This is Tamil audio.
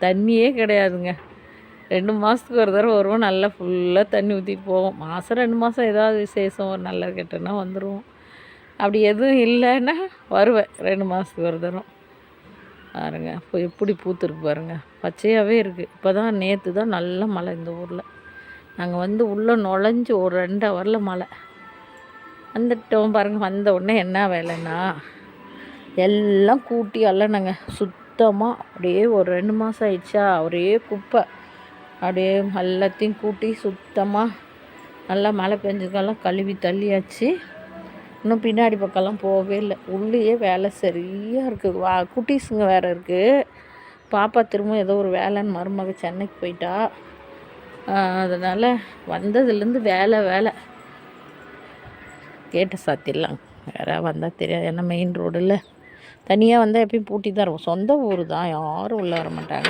தண்ணியே கிடையாதுங்க. 2 மாதத்துக்கு ஒரு தடவை வருவோம். நல்லா ஃபுல்லாக தண்ணி ஊற்றிட்டு போவோம். மாதம் 2 மாதம் ஏதாவது விசேஷம் ஒரு நல்ல கெட்டனா வந்துடுவோம். அப்படி எதுவும் இல்லைன்னா வருவேன் 2 மாதத்துக்கு ஒரு தரம். பாருங்க இப்போ எப்படி பூத்துருக்கு பாருங்கள், பச்சையாகவே இருக்குது. இப்போ தான் நேற்று தான் நல்ல மழை இந்த ஊரில். நாங்கள் வந்து உள்ளே நுழைஞ்சி ஒரு 2 ஹவரில் மழை வந்துட்டோம் பாருங்கள். வந்த உடனே என்ன வேலைன்னா எல்லாம் கூட்டி அல்லணுங்க சுத்தமாக. அப்படியே ஒரு 2 மாதம் ஆயிடுச்சா, ஒரே குப்பை. அப்படியே எல்லாத்தையும் கூட்டி சுத்தமாக நல்லா மழை பெஞ்சதுக்கெல்லாம் கழுவி தள்ளியாச்சு. இன்னும் பின்னாடி பக்கம்லாம் போகவே இல்லை. உள்ளேயே வேலை சரியாக இருக்குது. குட்டீஸுங்க வேறு இருக்குது. பாப்பா திரும்ப ஏதோ ஒரு வேலைன்னு மருமக சென்னைக்கு போயிட்டா. அதனால் வந்ததுலேருந்து வேலை கேட்டை சாத்திடலாம். யாராவது வந்தால் தெரியாது, ஏன்னா மெயின் ரோடில் தனியாக வந்தால் எப்பயும் பூட்டி தான் இருக்கும். சொந்த ஊர் தான், யாரும் உள்ளே வர மாட்டாங்க.